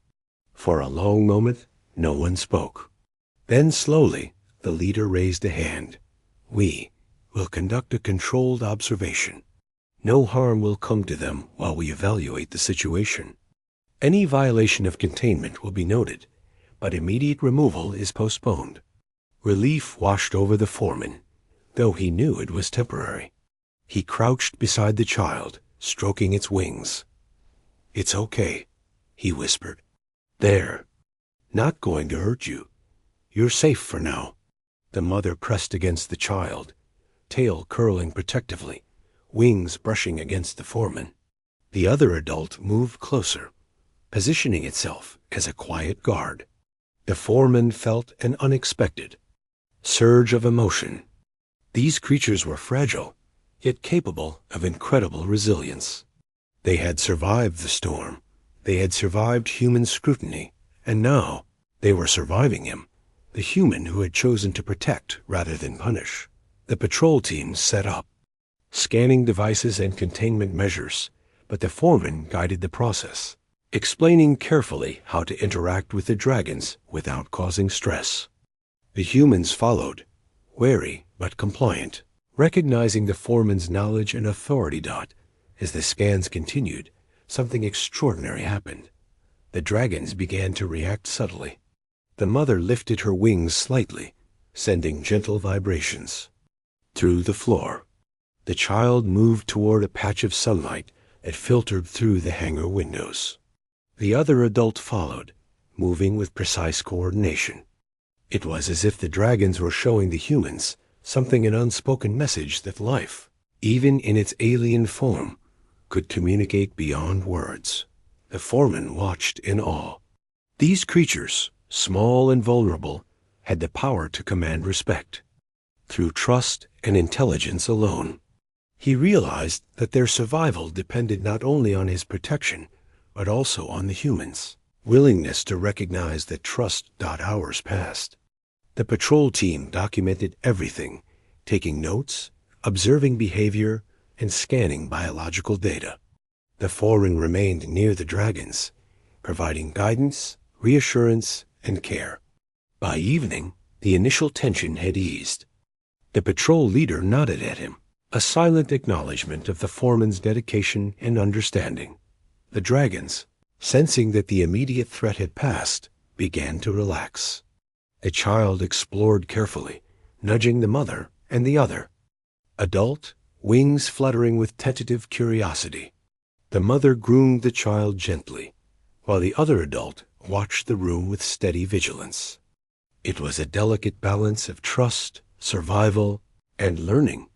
For a long moment, no one spoke. Then slowly, the leader raised a hand. "We will conduct a controlled observation. No harm will come to them while we evaluate the situation. Any violation of containment will be noted, but immediate removal is postponed." Relief washed over the foreman, though he knew it was temporary. He crouched beside the child, stroking its wings. "It's okay," he whispered. "They're not going to hurt you. You're safe for now." The mother pressed against the child, tail curling protectively, wings brushing against the foreman. The other adult moved closer, positioning itself as a quiet guard. The foreman felt an unexpected surge of emotion. These creatures were fragile, yet capable of incredible resilience. They had survived the storm. They had survived human scrutiny, and now they were surviving him, the human who had chosen to protect rather than punish. The patrol team set up, scanning devices and containment measures, but the foreman guided the process, explaining carefully how to interact with the dragons without causing stress. The humans followed, wary but compliant, recognizing the foreman's knowledge and authority. As the scans continued, something extraordinary happened. The dragons began to react subtly. The mother lifted her wings slightly, sending gentle vibrations through the floor. The child moved toward a patch of sunlight that filtered through the hangar windows. The other adult followed, moving with precise coordination. It was as if the dragons were showing the humans something, an unspoken message that life, even in its alien form, could communicate beyond words. The foreman watched in awe. These creatures, small and vulnerable, had the power to command respect through trust and intelligence alone. He realized that their survival depended not only on his protection, but also on the humans' willingness to recognize that trust. Hours passed. The patrol team documented everything, taking notes, observing behavior, and scanning biological data. The Foreman remained near the dragons, providing guidance, reassurance, and care. By evening, the initial tension had eased. The patrol leader nodded at him, a silent acknowledgement of the foreman's dedication and understanding. The dragons, sensing that the immediate threat had passed, began to relax. The child explored carefully, nudging the mother and the other. Adult, wings fluttering with tentative curiosity. The mother groomed the child gently, while the other adult watched the room with steady vigilance. It was a delicate balance of trust, survival, and learning.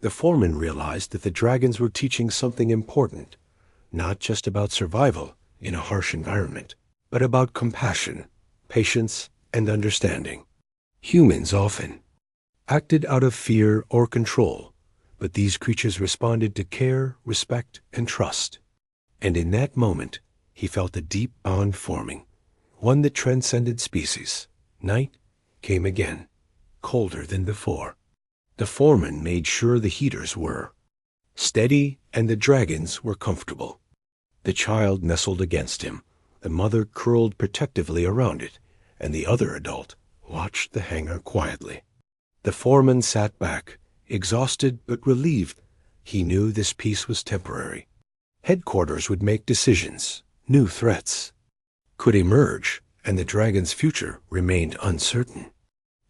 The foreman realized that the dragons were teaching something important, not just about survival in a harsh environment, but about compassion, patience, and understanding. Humans often acted out of fear or control, but these creatures responded to care, respect, and trust. And in that moment, he felt a deep bond forming, one that transcended species. Night came again, colder than before. The foreman made sure the heaters were steady and the dragons were comfortable. The child nestled against him, the mother curled protectively around it, and the other adult watched the hangar quietly. The foreman sat back, exhausted but relieved. He knew this peace was temporary. Headquarters would make decisions. New threats could emerge, and the dragon's future remained uncertain.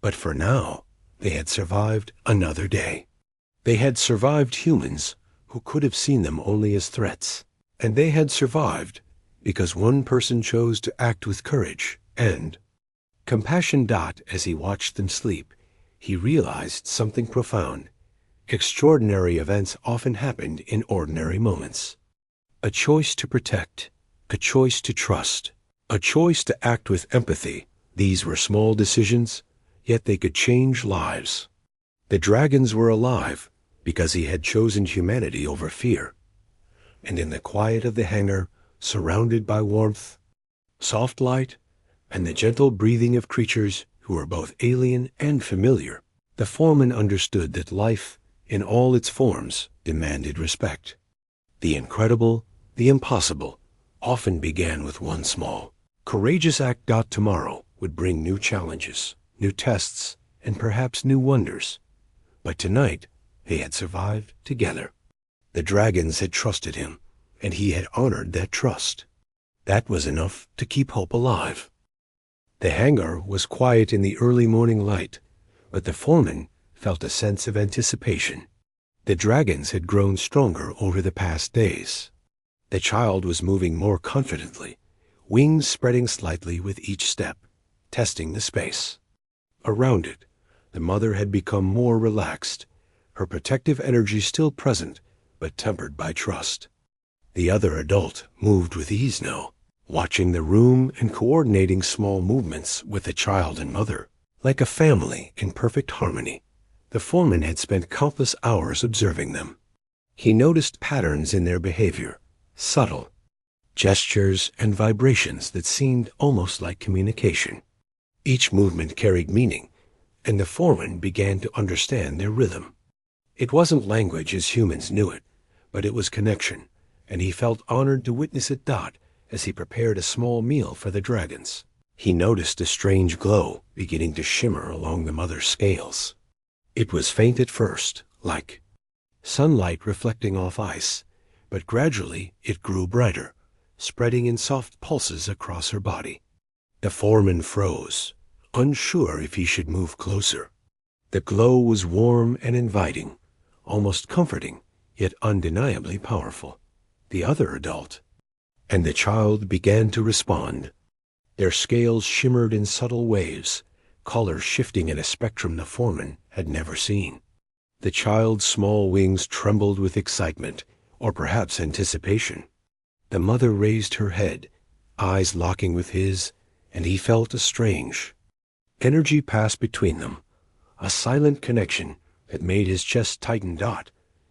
But for now, they had survived another day. They had survived humans who could have seen them only as threats. And they had survived because one person chose to act with courage and compassion. As he watched them sleep, he realized something profound. Extraordinary events often happened in ordinary moments. A choice to protect, a choice to trust, a choice to act with empathy. These were small decisions, yet they could change lives. The dragons were alive because he had chosen humanity over fear. And in the quiet of the hangar, surrounded by warmth, soft light, and the gentle breathing of creatures who were both alien and familiar, the foreman understood that life, in all its forms, demanded respect. The incredible, the impossible, often began with one small, courageous act. Tomorrow would bring new challenges, new tests, and perhaps new wonders. But tonight, they had survived together. The dragons had trusted him, and he had honored that trust. That was enough to keep hope alive. The hangar was quiet in the early morning light, but the foreman felt a sense of anticipation. The dragons had grown stronger over the past days. The child was moving more confidently, wings spreading slightly with each step, testing the space. Around it, the mother had become more relaxed, her protective energy still present, but tempered by trust. The other adult moved with ease now, watching the room and coordinating small movements with the child and mother, like a family in perfect harmony. The foreman had spent countless hours observing them. He noticed patterns in their behavior, subtle gestures and vibrations that seemed almost like communication. Each movement carried meaning, and the foreman began to understand their rhythm. It wasn't language as humans knew it, but it was connection, and he felt honored to witness it. As he prepared a small meal for the dragons, he noticed a strange glow beginning to shimmer along the mother's scales. It was faint at first, like sunlight reflecting off ice, but gradually it grew brighter, spreading in soft pulses across her body. The foreman froze, unsure if he should move closer. The glow was warm and inviting, almost comforting, yet undeniably powerful. The other adult and the child began to respond. Their scales shimmered in subtle waves, colors shifting in a spectrum the foreman had never seen. The child's small wings trembled with excitement, or perhaps anticipation. The mother raised her head, eyes locking with his, and he felt a strange energy pass between them, a silent connection that made his chest tighten.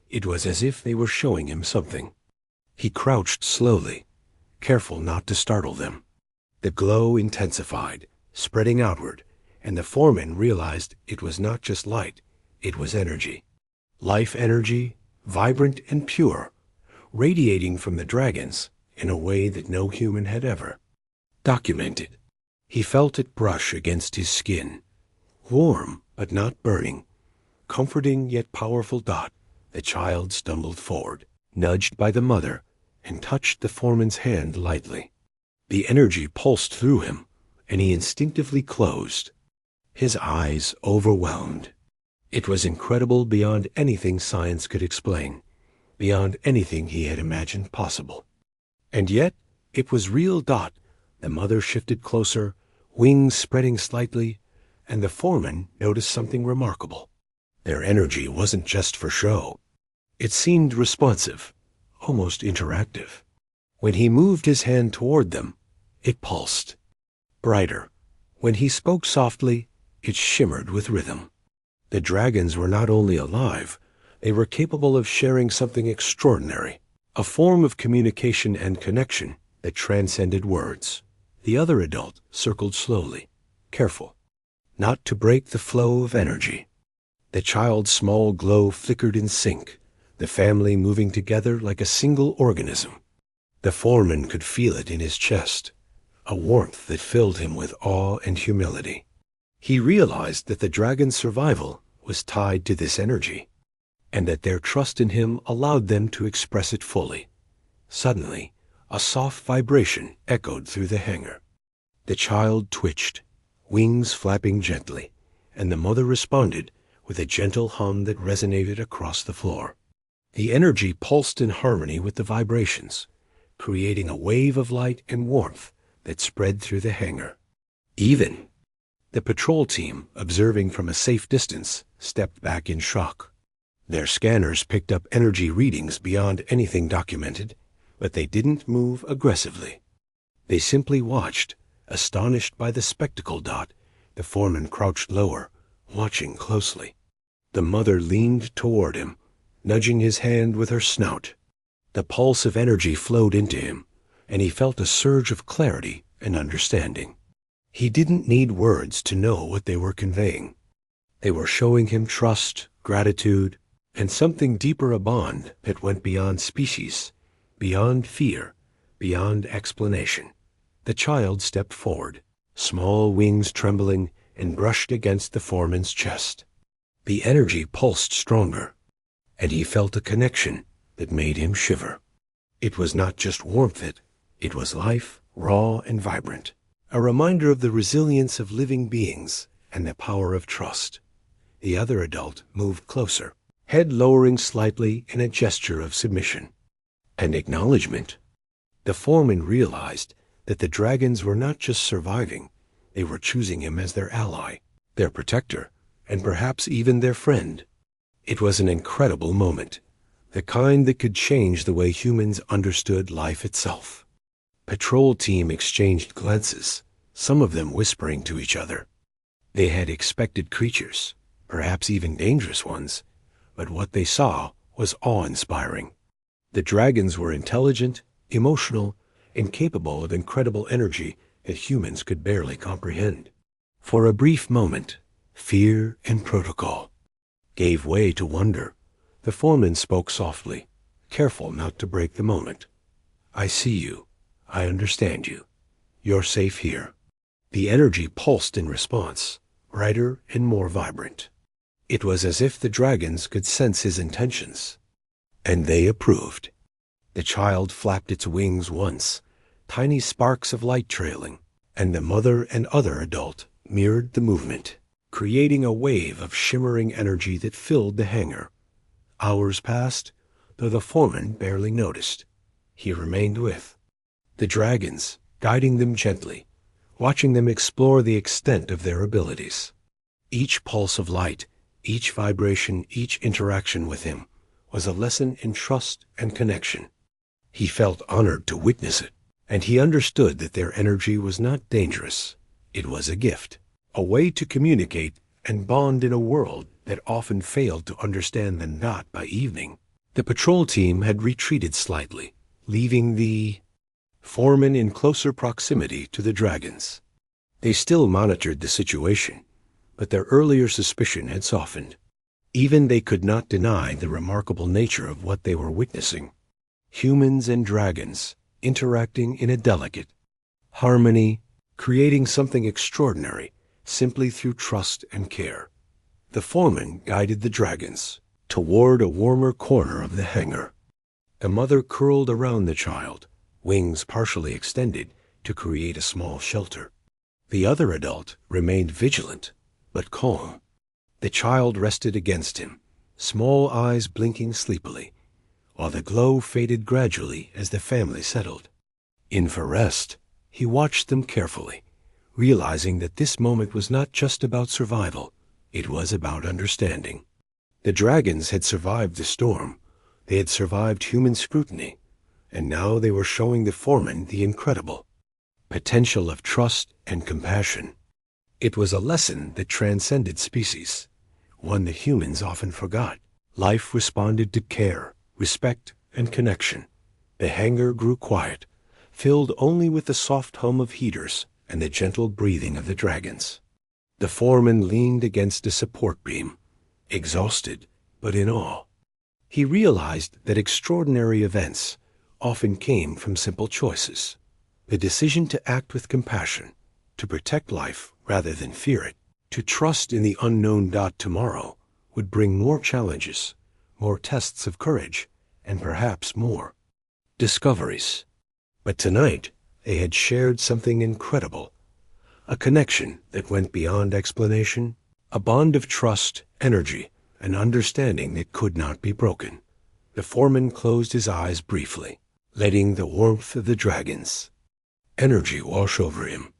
It was as if they were showing him something. He crouched slowly, careful not to startle them. The glow intensified, spreading outward, and the foreman realized it was not just light, it was energy. Life energy, vibrant and pure, radiating from the dragons in a way that no human had ever documented. He felt it brush against his skin, warm but not burning, comforting yet powerful. The child stumbled forward, nudged by the mother, and touched the foreman's hand lightly. The energy pulsed through him, and he instinctively closed, his eyes overwhelmed. It was incredible beyond anything science could explain, beyond anything he had imagined possible. And yet, it was real. The mother shifted closer, wings spreading slightly, and the foreman noticed something remarkable. Their energy wasn't just for show. It seemed responsive, almost interactive. When he moved his hand toward them, it pulsed. Brighter. When he spoke softly, it shimmered with rhythm. The dragons were not only alive, they were capable of sharing something extraordinary, a form of communication and connection that transcended words. The other adult circled slowly, careful, not to break the flow of energy. The child's small glow flickered in sync, the family moving together like a single organism. The foreman could feel it in his chest, a warmth that filled him with awe and humility. He realized that the dragon's survival was tied to this energy, and that their trust in him allowed them to express it fully. Suddenly, a soft vibration echoed through the hangar. The child twitched, wings flapping gently, and the mother responded with a gentle hum that resonated across the floor. The energy pulsed in harmony with the vibrations, creating a wave of light and warmth that spread through the hangar. Even the patrol team, observing from a safe distance, stepped back in shock. Their scanners picked up energy readings beyond anything documented, but they didn't move aggressively. They simply watched, astonished by the spectacle. The foreman crouched lower, watching closely. The mother leaned toward him, nudging his hand with her snout. The pulse of energy flowed into him, and he felt a surge of clarity and understanding. He didn't need words to know what they were conveying. They were showing him trust, gratitude, and something deeper, a bond that went beyond species, beyond fear, beyond explanation. The child stepped forward, small wings trembling, and brushed against the foreman's chest. The energy pulsed stronger, and he felt a connection that made him shiver. It was not just warmth, it was life, raw and vibrant, a reminder of the resilience of living beings and the power of trust. The other adult moved closer, head lowering slightly in a gesture of submission and acknowledgement. The foreman realized that the dragons were not just surviving, they were choosing him as their ally, their protector, and perhaps even their friend. It was an incredible moment, the kind that could change the way humans understood life itself. Patrol team exchanged glances, some of them whispering to each other. They had expected creatures, perhaps even dangerous ones, but what they saw was awe-inspiring. The dragons were intelligent, emotional, and capable of incredible energy that humans could barely comprehend. For a brief moment, fear and protocol gave way to wonder. The foreman spoke softly, careful not to break the moment. "I see you. I understand you. You're safe here." The energy pulsed in response, brighter and more vibrant. It was as if the dragons could sense his intentions, and they approved. The child flapped its wings once, tiny sparks of light trailing, and the mother and other adult mirrored the movement, creating a wave of shimmering energy that filled the hangar. Hours passed, though the foreman barely noticed. He remained with the dragons, guiding them gently, watching them explore the extent of their abilities. Each pulse of light, each vibration, each interaction with him was a lesson in trust and connection. He felt honored to witness it, and he understood that their energy was not dangerous. It was a gift, a way to communicate and bond in a world that often failed to understand them. By evening, the patrol team had retreated slightly, leaving the foreman in closer proximity to the dragons. They still monitored the situation, but their earlier suspicion had softened. Even they could not deny the remarkable nature of what they were witnessing. Humans and dragons interacting in a delicate harmony, creating something extraordinary simply through trust and care. The foreman guided the dragons toward a warmer corner of the hangar. The mother curled around the child, wings partially extended to create a small shelter. The other adult remained vigilant, but calm. The child rested against him, small eyes blinking sleepily, while the glow faded gradually as the family settled. In for rest, he watched them carefully, realizing that this moment was not just about survival, it was about understanding. The dragons had survived the storm, they had survived human scrutiny, and now they were showing the foreman the incredible potential of trust and compassion. It was a lesson that transcended species, one that humans often forgot. Life responded to care, respect, and connection. The hangar grew quiet, filled only with the soft hum of heaters and the gentle breathing of the dragons. The foreman leaned against a support beam, exhausted but in awe. He realized that extraordinary events often came from simple choices. The decision to act with compassion, to protect life rather than fear it, to trust in the unknown. Tomorrow would bring more challenges, more tests of courage, and perhaps more discoveries. But tonight they had shared something incredible, a connection that went beyond explanation, a bond of trust, energy, and understanding that could not be broken. The foreman closed his eyes briefly, letting the warmth of the dragons' energy wash over him.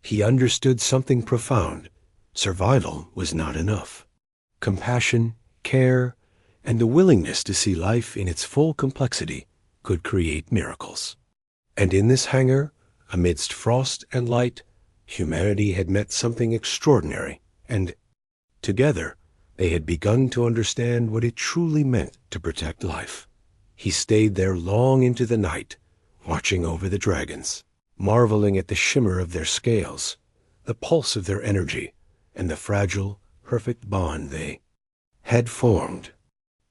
He understood something profound. Survival was not enough. Compassion, care, and the willingness to see life in its full complexity could create miracles. And in this hangar, amidst frost and light, humanity had met something extraordinary, and together they had begun to understand what it truly meant to protect life. He stayed there long into the night, watching over the dragons, marveling at the shimmer of their scales, the pulse of their energy, and the fragile, perfect bond they had formed.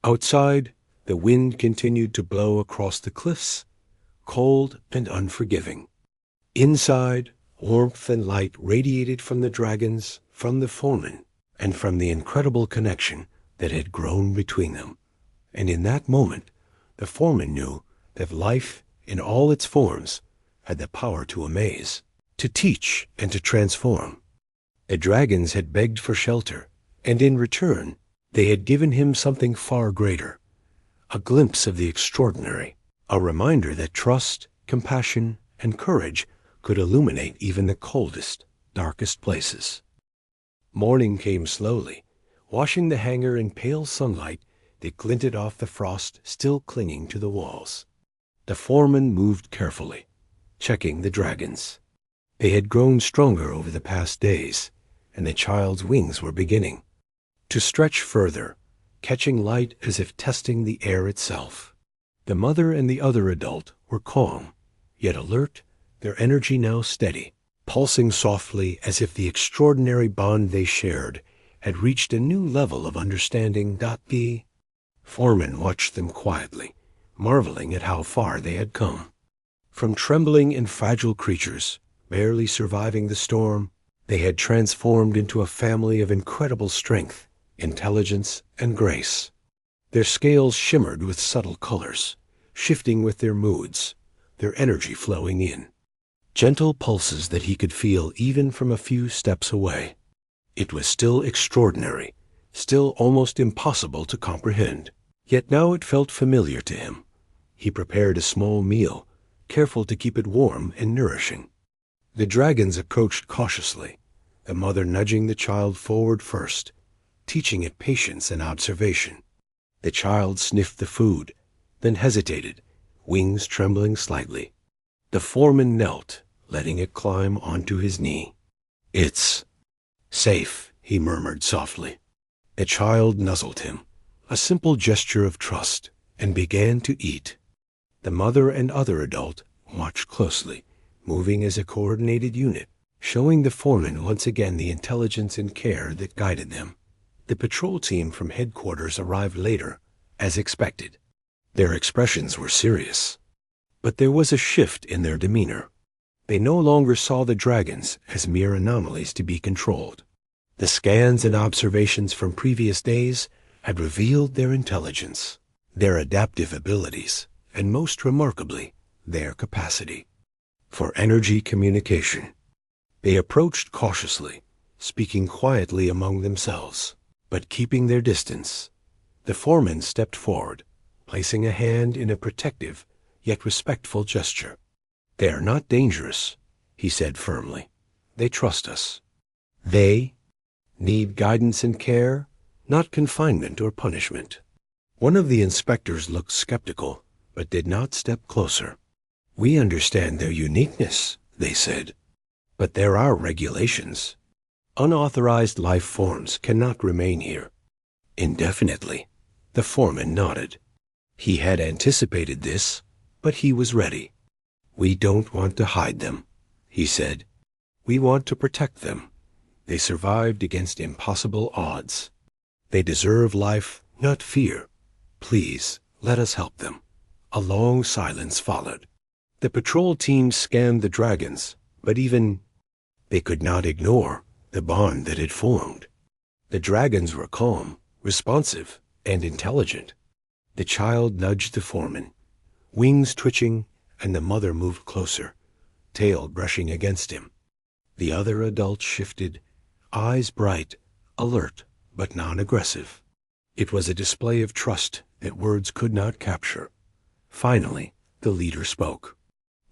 Outside, the wind continued to blow across the cliffs, cold and unforgiving. Inside, warmth and light radiated from the dragons, from the foreman, and from the incredible connection that had grown between them. And in that moment, the foreman knew that life, in all its forms, had the power to amaze, to teach, and to transform. The dragons had begged for shelter, and in return, they had given him something far greater, a glimpse of the extraordinary, a reminder that trust, compassion, and courage could illuminate even the coldest, darkest places. Morning came slowly, washing the hangar in pale sunlight that glinted off the frost still clinging to the walls. The foreman moved carefully, checking the dragons. They had grown stronger over the past days, and the child's wings were beginning to stretch further, catching light as if testing the air itself. The mother and the other adult were calm, yet alert, their energy now steady, pulsing softly as if the extraordinary bond they shared had reached a new level of understanding. The foreman watched them quietly, marveling at how far they had come. From trembling and fragile creatures, barely surviving the storm, they had transformed into a family of incredible strength, intelligence, and grace. Their scales shimmered with subtle colors, shifting with their moods, their energy flowing in. Gentle pulses that he could feel even from a few steps away. It was still extraordinary, still almost impossible to comprehend. Yet now it felt familiar to him. He prepared a small meal, careful to keep it warm and nourishing. The dragons approached cautiously, the mother nudging the child forward first, teaching it patience and observation. The child sniffed the food, then hesitated, wings trembling slightly. The foreman knelt, letting it climb onto his knee. "It's safe," he murmured softly. The child nuzzled him, a simple gesture of trust, and began to eat. The mother and other adult watched closely, moving as a coordinated unit, showing the foreman once again the intelligence and care that guided them. The patrol team from headquarters arrived later, as expected. Their expressions were serious, but there was a shift in their demeanor. They no longer saw the dragons as mere anomalies to be controlled. The scans and observations from previous days had revealed their intelligence, their adaptive abilities, and most remarkably, their capacity for energy communication. They approached cautiously, speaking quietly among themselves, but keeping their distance. The foreman stepped forward, placing a hand in a protective yet respectful gesture. "They are not dangerous," he said firmly. "They trust us. They need guidance and care, not confinement or punishment." One of the inspectors looked skeptical, but did not step closer. "We understand their uniqueness," they said, "but there are regulations. Unauthorized life forms cannot remain here indefinitely." The foreman nodded. He had anticipated this, but he was ready. "We don't want to hide them," he said. "We want to protect them. They survived against impossible odds. They deserve life, not fear. Please, let us help them." A long silence followed. The patrol team scanned the dragons, but even they could not ignore the bond that had formed. The dragons were calm, responsive, and intelligent. The child nudged the foreman, wings twitching, and the mother moved closer, tail brushing against him. The other adult shifted, eyes bright, alert, but non-aggressive. It was a display of trust that words could not capture. Finally, the leader spoke.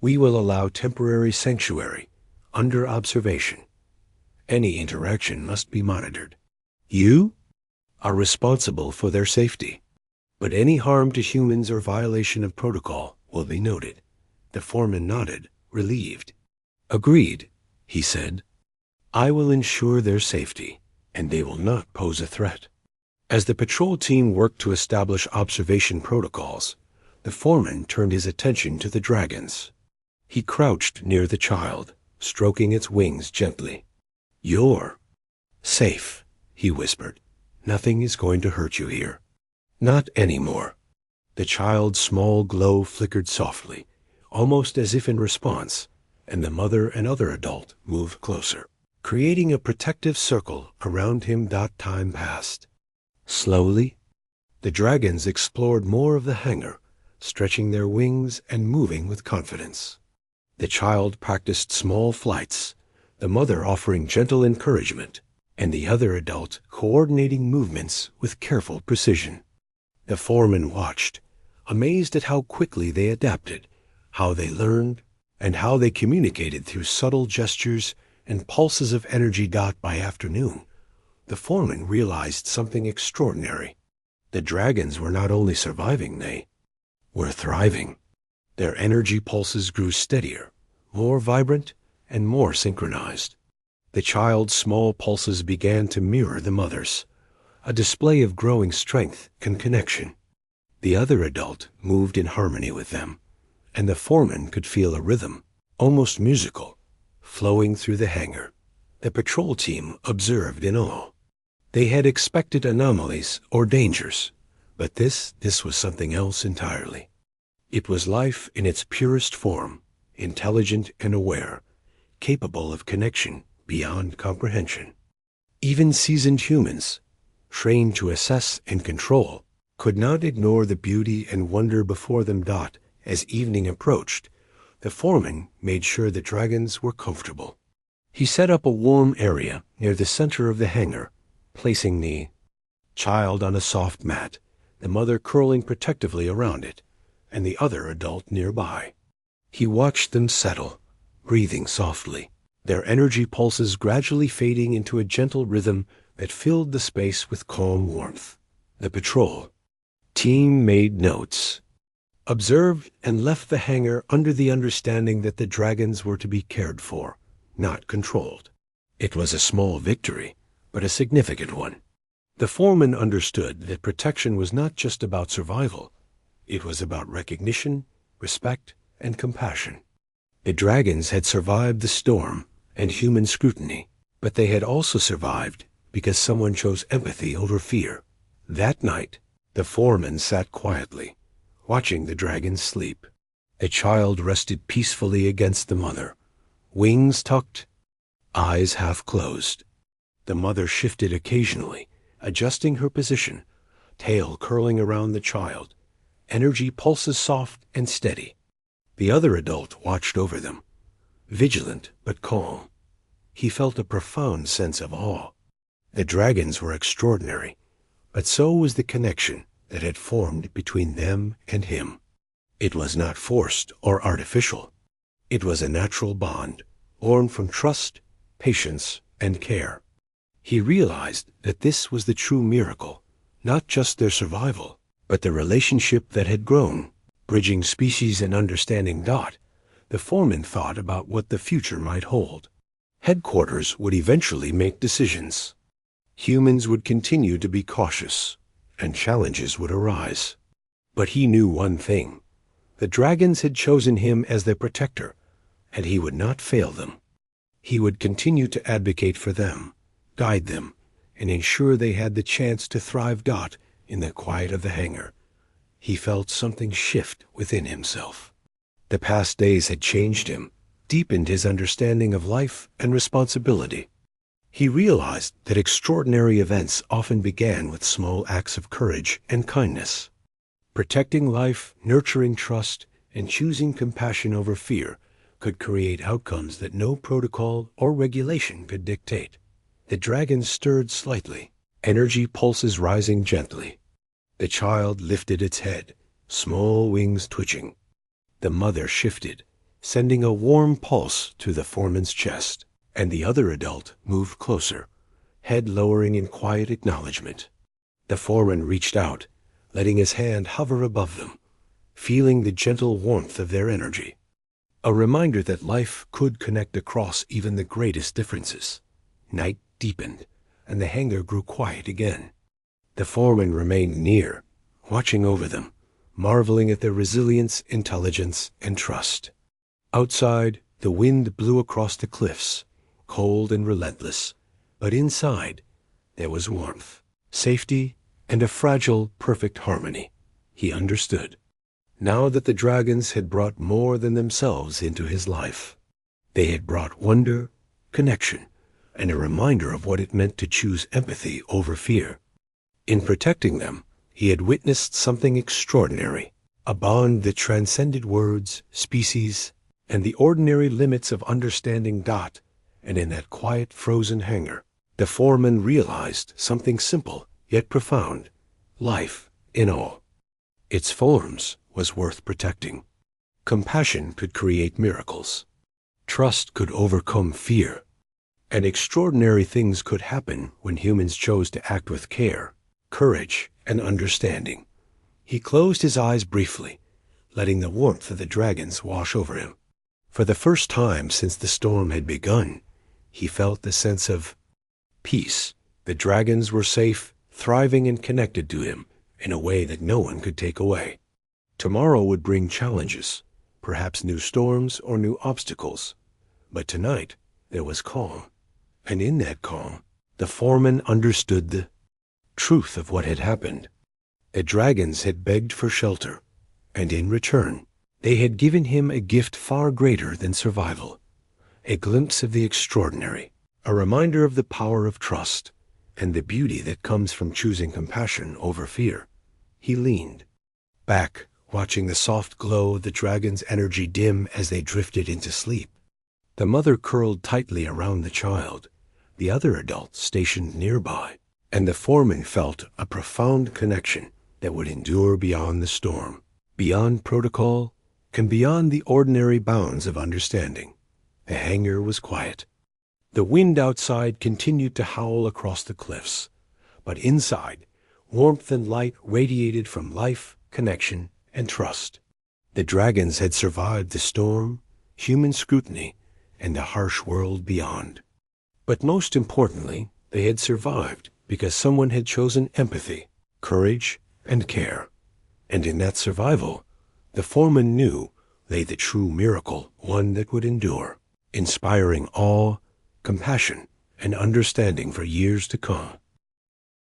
"We will allow temporary sanctuary, under observation. Any interaction must be monitored. You are responsible for their safety, but any harm to humans or violation of protocol will be noted." The foreman nodded, relieved. "Agreed," he said. "I will ensure their safety, and they will not pose a threat." As the patrol team worked to establish observation protocols, the foreman turned his attention to the dragons. He crouched near the child, stroking its wings gently. "You're safe," he whispered. "Nothing is going to hurt you here." "Not anymore." The child's small glow flickered softly, almost as if in response, and the mother and other adult moved closer, creating a protective circle around him. Time passed. Slowly, the dragons explored more of the hangar, stretching their wings and moving with confidence. The child practiced small flights, the mother offering gentle encouragement, and the other adult coordinating movements with careful precision. The foreman watched, amazed at how quickly they adapted, how they learned, and how they communicated through subtle gestures and pulses of energy. By afternoon, the foreman realized something extraordinary. The dragons were not only surviving, they were thriving. Their energy pulses grew steadier, more vibrant, and more synchronized. The child's small pulses began to mirror the mother's, a display of growing strength and connection. The other adult moved in harmony with them, and the foreman could feel a rhythm, almost musical, flowing through the hangar. The patrol team observed in awe. They had expected anomalies or dangers, but this was something else entirely. It was life in its purest form, intelligent and aware, capable of connection beyond comprehension. Even seasoned humans, trained to assess and control, could not ignore the beauty and wonder before them. As evening approached, the foreman made sure the dragons were comfortable. He set up a warm area near the center of the hangar, placing the child on a soft mat, the mother curling protectively around it, and the other adult nearby. He watched them settle, breathing softly, their energy pulses gradually fading into a gentle rhythm that filled the space with calm warmth. The patrol team made notes, observed, and left the hangar under the understanding that the dragons were to be cared for, not controlled. It was a small victory, but a significant one. The foreman understood that protection was not just about survival. It was about recognition, respect, and compassion. The dragons had survived the storm, and human scrutiny, but they had also survived because someone chose empathy over fear. That night, the foreman sat quietly, watching the dragons sleep. A child rested peacefully against the mother, wings tucked, eyes half closed. The mother shifted occasionally, adjusting her position, tail curling around the child, energy pulses soft and steady. The other adult watched over them, vigilant but calm. He felt a profound sense of awe. The dragons were extraordinary, but so was the connection that had formed between them and him. It was not forced or artificial. It was a natural bond, born from trust, patience, and care. He realized that this was the true miracle, not just their survival, but the relationship that had grown. Bridging species and understanding Dot, the foreman thought about what the future might hold. Headquarters would eventually make decisions. Humans would continue to be cautious, and challenges would arise. But he knew one thing. The dragons had chosen him as their protector, and he would not fail them. He would continue to advocate for them, guide them, and ensure they had the chance to thrive. Dot, in the quiet of the hangar, he felt something shift within himself. The past days had changed him, deepened his understanding of life and responsibility. He realized that extraordinary events often began with small acts of courage and kindness. Protecting life, nurturing trust, and choosing compassion over fear could create outcomes that no protocol or regulation could dictate. The dragon stirred slightly, energy pulses rising gently. The child lifted its head, small wings twitching. The mother shifted, sending a warm pulse to the foreman's chest, and the other adult moved closer, head lowering in quiet acknowledgement. The foreman reached out, letting his hand hover above them, feeling the gentle warmth of their energy. A reminder that life could connect across even the greatest differences. Night deepened, and the hangar grew quiet again. The foreman remained near, watching over them, marveling at their resilience, intelligence, and trust. Outside, the wind blew across the cliffs, cold and relentless, but inside, there was warmth, safety, and a fragile, perfect harmony. He understood. Now that the dragons had brought more than themselves into his life, they had brought wonder, connection, and a reminder of what it meant to choose empathy over fear. In protecting them, he had witnessed something extraordinary, a bond that transcended words, species, and the ordinary limits of understanding. Dot, and in that quiet, frozen hangar, the foreman realized something simple yet profound: life in all its forms was worth protecting. Compassion could create miracles. Trust could overcome fear. And extraordinary things could happen when humans chose to act with care, courage, and understanding. He closed his eyes briefly, letting the warmth of the dragons wash over him. For the first time since the storm had begun, he felt the sense of peace. The dragons were safe, thriving, and connected to him in a way that no one could take away. Tomorrow would bring challenges, perhaps new storms or new obstacles. But tonight there was calm. And in that calm, the foreman understood the truth of what had happened. The dragons had begged for shelter, and in return, they had given him a gift far greater than survival, a glimpse of the extraordinary, a reminder of the power of trust, and the beauty that comes from choosing compassion over fear. He leaned back, watching the soft glow of the dragon's energy dim as they drifted into sleep. The mother curled tightly around the child, the other adult stationed nearby, and the foreman felt a profound connection that would endure beyond the storm, beyond protocol, and beyond the ordinary bounds of understanding. The hangar was quiet. The wind outside continued to howl across the cliffs, but inside, warmth and light radiated from life, connection, and trust. The dragons had survived the storm, human scrutiny, and the harsh world beyond. But most importantly, they had survived because someone had chosen empathy, courage, and care. And in that survival, the foreman knew lay the true miracle, one that would endure, inspiring awe, compassion, and understanding for years to come.